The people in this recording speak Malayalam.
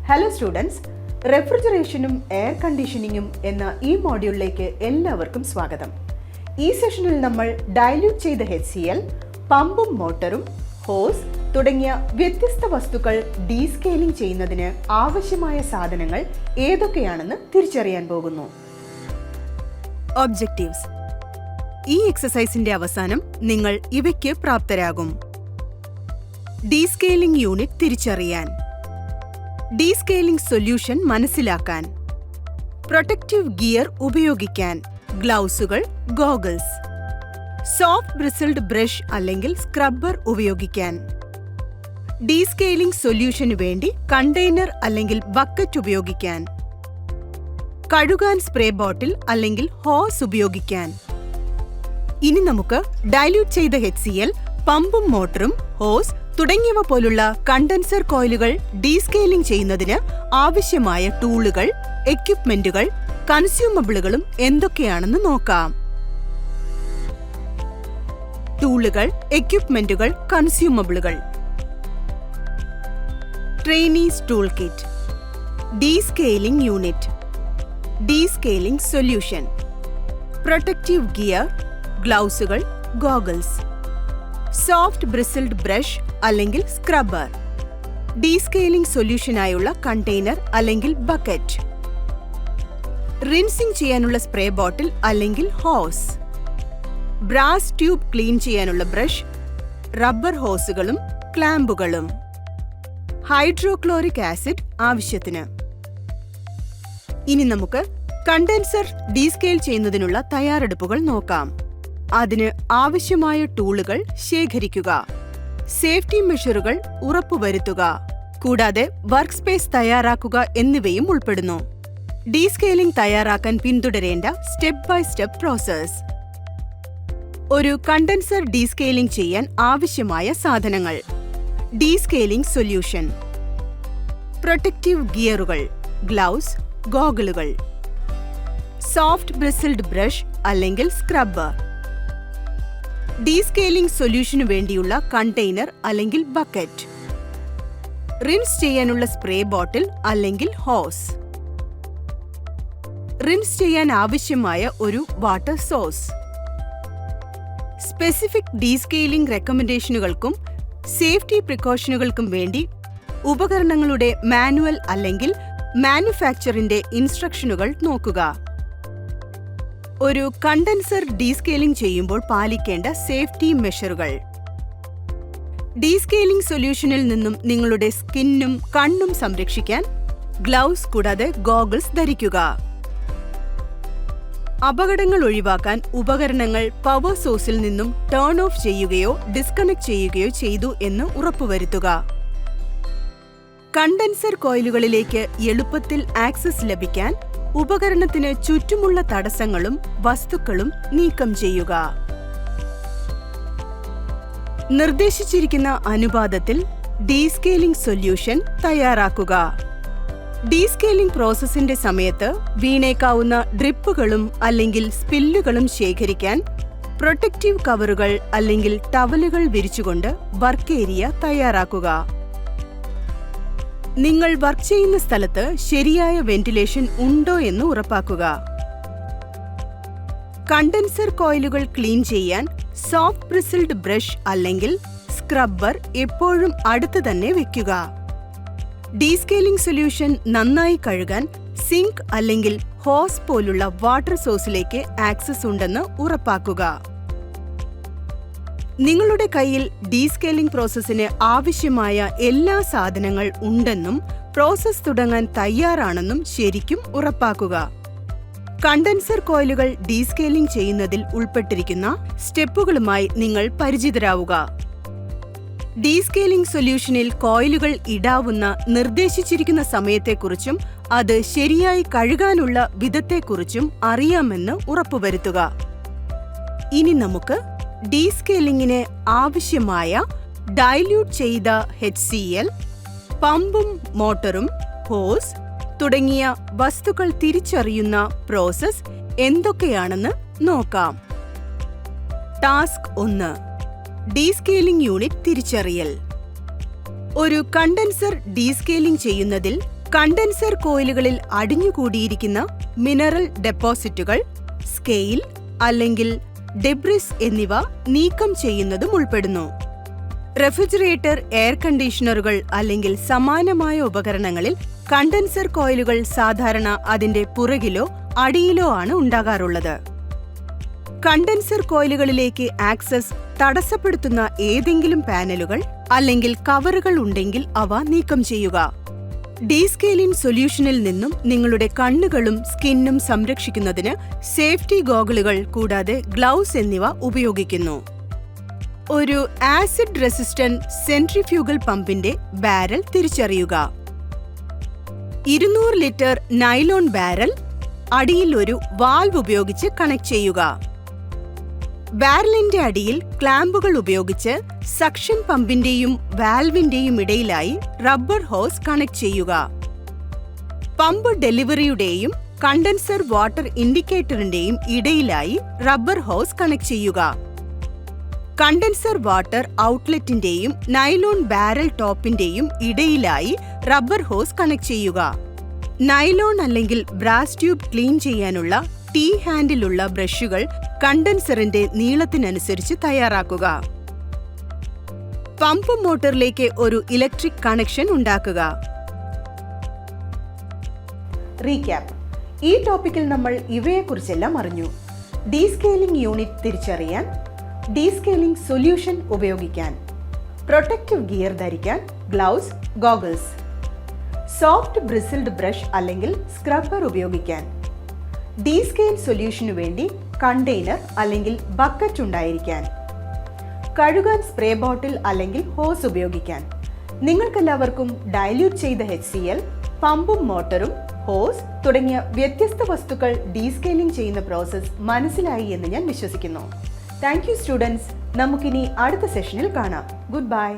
ഹലോ സ്റ്റുഡൻസ്, റെഫ്രിജറേഷനും എയർ കണ്ടീഷനിങ്ങും എന്ന ഈ മോഡ്യൂളിലേക്ക് എല്ലാവർക്കും സ്വാഗതം. ഈ സെഷനിൽ നമ്മൾ ഡയല്യൂട്ട് ചെയ്ത HCl, പമ്പും മോട്ടറും, ഹോസ് തുടങ്ങിയ വ്യത്യസ്ത വസ്തുക്കൾ ഡീസ്കെയിലിംഗ് ചെയ്യുന്നതിന് ആവശ്യമായ സാധനങ്ങൾ ഏതൊക്കെയാണെന്ന് തിരിച്ചറിയാൻ പോകുന്നു. ഒബ്ജക്റ്റീവ്സ്. ഈ എക്സസൈസിന്റെ അവസാനം നിങ്ങൾ ഇവയ്ക്ക് പ്രാപ്തരാകും. ഡീസ്കെയിലിംഗ് യൂണിറ്റ് തിരിച്ചറിയാൻ, ഡീസ്കെയിലിംഗ് സൊല്യൂഷൻ മനസ്സിലാക്കാൻ, പ്രൊട്ടക്റ്റീവ് ഗിയർ ഉപയോഗിക്കാൻ, ഗ്ലൗസുകൾ, ഗോഗിൾസ്, സോഫ്റ്റ് ബ്രിസിൽഡ് ബ്രഷ് അല്ലെങ്കിൽ സ്ക്രബ്ബർ ഉപയോഗിക്കാൻ, ഡീസ്കെയിലിംഗ് സൊല്യൂഷനു വേണ്ടി കണ്ടെയ്നർ അല്ലെങ്കിൽ ബക്കറ്റ് ഉപയോഗിക്കാൻ, കഴുകാൻ സ്പ്രേ ബോട്ടിൽ അല്ലെങ്കിൽ ഹോസ് ഉപയോഗിക്കാൻ. ഇനി നമുക്ക് ഡയല്യൂട്ട് ചെയ്ത HCl, പമ്പും മോട്ടറും, ഹോസ് തുടങ്ങിയവ പോലുള്ള കണ്ടൻസർ കോയിലുകൾ ഡീസ്കെയിലിംഗ് ചെയ്യുന്നതിന് ആവശ്യമായ ടൂളുകൾ, എക്യുപ്മെന്റുകൾ, കൺസ്യൂമബിളുകളും എന്തൊക്കെയാണെന്ന് നോക്കാം. ടൂളുകൾ, എക്യുപ്മെന്റുകൾ, കൺസ്യൂമബിളുകൾ. Trainees tool kit, descaling unit, descaling solution, protective gear, ഗ്ലൗസുകൾ, ഗോഗിൾസ്, സോഫ്റ്റ് ബ്രിസിൽഡ് ബ്രഷ് അല്ലെങ്കിൽ സ്ക്രബ്ബർ, ഡീസ്കെയിലിംഗ് സൊല്യൂഷനായുള്ള കണ്ടെയ്നർ അല്ലെങ്കിൽ ബക്കറ്റ്, റിൻസിംഗ് ചെയ്യാനുള്ള സ്പ്രേ ബോട്ടിൽ അല്ലെങ്കിൽ ഹോസ്, ബ്രാസ് ട്യൂബ് ക്ലീൻ ചെയ്യാനുള്ള ബ്രഷ്, റബ്ബർ ഹോസുകളും ക്ലാമ്പുകളും, ഹൈഡ്രോക്ലോറിക് ആസിഡ് ആവശ്യത്തിന്. ഇനി നമുക്ക് കണ്ടൻസർ ഡീസ്കെയിൽ ചെയ്യുന്നതിനുള്ള തയ്യാറെടുപ്പുകൾ നോക്കാം. അതിന് ആവശ്യമായ ടൂളുകൾ ശേഖരിക്കുക, സേഫ്റ്റി മെഷറുകൾ ഉറപ്പുവരുത്തുക, കൂടാതെ വർക്ക് സ്പേസ് തയ്യാറാക്കുക എന്നിവയും ഉൾപ്പെടുന്നു. ഡീസ്കെയിലിംഗ് തയ്യാറാക്കാൻ പിന്തുടരേണ്ട സ്റ്റെപ്പ് ബൈ സ്റ്റെപ്പ് പ്രോസസ്. ഒരു കണ്ടൻസർ ഡീസ്കെയിലിംഗ് ചെയ്യാൻ ആവശ്യമായ സാധനങ്ങൾ: ഡീസ്കെയിലിംഗ് സൊല്യൂഷൻ, പ്രൊട്ടക്റ്റീവ് ഗിയറുകൾ, ഗ്ലൗസ്, ഗോഗിളുകൾ, സോഫ്റ്റ് ബ്രിസിൽഡ് ബ്രഷ് അല്ലെങ്കിൽ സ്ക്രബ്ബർ, ഡീസ്കെയിലിംഗ് സൊല്യൂഷനു വേണ്ടിയുള്ള കണ്ടെയ്നർ അല്ലെങ്കിൽ ബക്കറ്റ്, റിൻസ് ചെയ്യാനുള്ള സ്പ്രേ ബോട്ടിൽ അല്ലെങ്കിൽ ഹോസ്, റിൻസ് ചെയ്യാൻ ആവശ്യമായ ഒരു വാട്ടർ സോഴ്സ്. സ്പെസിഫിക് ഡീസ്കെയിലിംഗ് റെക്കമെൻഡേഷനുകൾക്കും സേഫ്റ്റി പ്രിക്കോഷനുകൾക്കും വേണ്ടി ഉപകരണങ്ങളുടെ മാനുവൽ അല്ലെങ്കിൽ മാനുഫാക്ചറിന്റെ ഇൻസ്ട്രക്ഷനുകൾ നോക്കുക. ഒരു കണ്ടൻസർ ഡീസ്കെയിലിംഗ് ചെയ്യുമ്പോൾ പാലിക്കേണ്ട സേഫ്റ്റി മെഷറുകൾ. ഡീസ്കെയിലിംഗ് സൊല്യൂഷനിൽ നിന്നും നിങ്ങളുടെ സ്കിന്നും കണ്ണും സംരക്ഷിക്കാൻ ഗ്ലൗസ് കൂടാതെ ഗോഗിൾസ് ധരിക്കുക. അപകടങ്ങൾ ഒഴിവാക്കാൻ ഉപകരണങ്ങൾ പവർ സോഴ്സിൽ നിന്നും ടേൺ ഓഫ് ചെയ്യുകയോ ഡിസ്കണക്ട് ചെയ്യുകയോ ചെയ്തു എന്ന് ഉറപ്പുവരുത്തുക. കണ്ടൻസർ കോയിലുകളിലേക്ക് എളുപ്പത്തിൽ ആക്സസ് ലഭിക്കാൻ ഉപകരണത്തിന് ചുറ്റുമുള്ള തടസ്സങ്ങളും വസ്തുക്കളും നീക്കം ചെയ്യുക. നിർദ്ദേശിച്ചിരിക്കുന്ന അനുപാതത്തിൽ ഡീസ്കെയിലിംഗ് സൊല്യൂഷൻ തയ്യാറാക്കുക. ഡീസ്കെയിലിംഗ് പ്രോസസ്സിന്റെ സമയത്ത് വീണേക്കാവുന്ന ഡ്രിപ്പുകളും അല്ലെങ്കിൽ സ്പില്ലുകളും ശേഖരിക്കാൻ പ്രൊട്ടക്റ്റീവ് കവറുകൾ അല്ലെങ്കിൽ ടവലുകൾ വിരിച്ചുകൊണ്ട് വർക്ക് ഏരിയ തയ്യാറാക്കുക. നിങ്ങൾ വർക്ക് ചെയ്യുന്ന സ്ഥലത്ത് ശരിയായ വെന്റിലേഷൻ ഉണ്ടോ എന്ന് ഉറപ്പാക്കുക. കണ്ടൻസർ കോയിലുകൾ ക്ലീൻ ചെയ്യാൻ സോഫ്റ്റ് ബ്രിസിൽഡ് ബ്രഷ് അല്ലെങ്കിൽ സ്ക്രബ്ബർ എപ്പോഴും അടുത്ത് തന്നെ വെക്കുക. ഡീസ്കെയിലിംഗ് സൊല്യൂഷൻ നന്നായി കഴുകാൻ സിങ്ക് അല്ലെങ്കിൽ ഹോസ് പോലുള്ള വാട്ടർ സോഴ്സിലേക്ക് ആക്സസ് ഉണ്ടെന്ന് ഉറപ്പാക്കുക. നിങ്ങളുടെ കയ്യിൽ ഡീസ്കെയിലിംഗ് പ്രോസസ്സിന് ആവശ്യമായ എല്ലാ സാധനങ്ങൾ ഉണ്ടെന്നും പ്രോസസ്സ് തുടങ്ങാൻ തയ്യാറാണെന്നും ശരിക്കും ഉറപ്പാക്കുക. കണ്ടൻസർ കോയിലുകൾ ഡീസ്കെയിലിംഗ് ചെയ്യുന്നതിൽ ഉൾപ്പെട്ടിരിക്കുന്ന സ്റ്റെപ്പുകളുമായി നിങ്ങൾ പരിചിതരാവുക. ഡീസ്കെയിലിംഗ് സൊല്യൂഷനിൽ കോയിലുകൾ ഇടാവുന്ന നിർദ്ദേശിച്ചിരിക്കുന്ന സമയത്തെക്കുറിച്ചും അത് ശരിയായി കഴുകാനുള്ള വിധത്തെക്കുറിച്ചും അറിയാമെന്ന് ഉറപ്പുവരുത്തുക. ഇനി നമുക്ക് ഡീസ്കെയിലിംഗിന് ആവശ്യമായ ഡയല്യൂട്ട് ചെയ്ത HCl, പമ്പും മോട്ടറും, ഹോസ് തുടങ്ങിയ വസ്തുക്കൾ തിരിച്ചറിയുന്ന പ്രോസസ് എന്തൊക്കെയാണെന്ന് നോക്കാം. ടാസ്ക് 1: ഡീസ്കെയിലിംഗ് യൂണിറ്റ് തിരിച്ചറിയൽ. ഒരു കണ്ടൻസർ ഡീസ്കെയിലിംഗ് ചെയ്യുന്നതിൽ കണ്ടൻസർ കോയിലുകളിൽ അടിഞ്ഞുകൂടിയിരിക്കുന്ന മിനറൽ ഡെപ്പോസിറ്റുകൾ, സ്കെയിൽ അല്ലെങ്കിൽ ഡെബ്രിസ് എന്നിവ നീക്കം ചെയ്യുന്നതും ഉൾപ്പെടുന്നു. റെഫ്രിജറേറ്റർ, എയർ കണ്ടീഷണറുകൾ അല്ലെങ്കിൽ സമാനമായ ഉപകരണങ്ങളിൽ കണ്ടൻസർ കോയിലുകൾ സാധാരണ അതിന്റെ പുറകിലോ അടിയിലോ ആണ് ഉണ്ടാകാറുള്ളത്. കണ്ടൻസർ കോയിലുകളിലേക്ക് ആക്സസ് തടസ്സപ്പെടുത്തുന്ന ഏതെങ്കിലും പാനലുകൾ അല്ലെങ്കിൽ കവറുകൾ ഉണ്ടെങ്കിൽ അവ നീക്കം ചെയ്യുക. ഡീസ്കെയിലിംഗ് സൊല്യൂഷനിൽ നിന്നും നിങ്ങളുടെ കണ്ണുകളും സ്കിന്നും സംരക്ഷിക്കുന്നതിന് സേഫ്റ്റി ഗോഗിളുകൾ കൂടാതെ ഗ്ലൗസ് എന്നിവ ഉപയോഗിക്കുന്നു. ഒരു ആസിഡ് റെസിസ്റ്റന്റ് സെൻട്രിഫ്യൂഗൽ പമ്പിന്റെ ബാരൽ തിരിച്ചറിയുക. 200 ലിറ്റർ നൈലോൺ ബാരൽ അടിയിൽ ഒരു വാൽവ് ഉപയോഗിച്ച് കണക്ട് ചെയ്യുക. ബാരലിന്റെ അടിയിൽ ക്ലാമ്പുകൾ ഉപയോഗിച്ച് സക്ഷൻ പമ്പിന്റെയും വാൽവിന്റെയും ഇടയിലായി റബ്ബർ ഹോസ് കണക്ട് ചെയ്യുക. പമ്പ് ഡെലിവറിയുടെയും കണ്ടൻസർ വാട്ടർ ഇൻഡിക്കേറ്ററിന്റെയും ഇടയിലായി റബ്ബർ ഹോസ് കണക്ട് ചെയ്യുക. കണ്ടൻസർ വാട്ടർ ഔട്ട്ലെറ്റിന്റെയും നൈലോൺ ബാരൽ ടോപ്പിന്റെയും ഇടയിലായി റബ്ബർ ഹോസ് കണക്ട് ചെയ്യുക. നൈലോൺ അല്ലെങ്കിൽ ബ്രാസ് ട്യൂബ് ക്ലീൻ ചെയ്യാനുള്ള ടീ ഹാൻഡിലുള്ള ബ്രഷുകൾ കണ്ടൻസറിന്റെ നീളത്തിനനുസരിച്ച് തയ്യാറാക്കുക. പമ്പ് മോട്ടറിലേക്ക് ഒരു ഇലക്ട്രിക് കണക്ഷൻ ഉണ്ടാക്കുക. റീക്യാപ്പ്: ഈ ടോപ്പിക്കിൽ നമ്മൾ ഇവയെക്കുറിച്ചെല്ലാം അറിഞ്ഞു. ഡീസ്കെയിലിംഗ് യൂണിറ്റ് തിരിച്ചറിയാൻ, ഡീസ്കെയിലിംഗ് സൊല്യൂഷൻ ഉപയോഗിക്കാൻ, പ്രൊട്ടക്റ്റീവ് ഗിയർ ധരിക്കാൻ, gloves, goggles, soft bristled brush അല്ലെങ്കിൽ സ്ക്രബ്ബർ ഉപയോഗിക്കാൻ, ഡീസ്കെയിൽ സൊല്യൂഷനു വേണ്ടി കണ്ടെയ്നർ അല്ലെങ്കിൽ ബക്കറ്റ് ഉണ്ടായിരിക്കാൻ, കഴുകാൻ സ്പ്രേ ബോട്ടിൽ അല്ലെങ്കിൽ ഹോസ് ഉപയോഗിക്കാൻ. നിങ്ങൾക്കെല്ലാവർക്കും ഡൈല്യൂട്ട് ചെയ്ത HCl, പമ്പും മോട്ടറും ഹോസ് തുടങ്ങിയ വ്യത്യസ്ത വസ്തുക്കൾ ഡീസ്കെയിലിംഗ് ചെയ്യുന്ന പ്രോസസ്സ് മനസ്സിലായി എന്ന് ഞാൻ വിശ്വസിക്കുന്നു. Thank you students. നമുക്കിനി അടുത്ത സെഷനിൽ കാണാം. Good bye.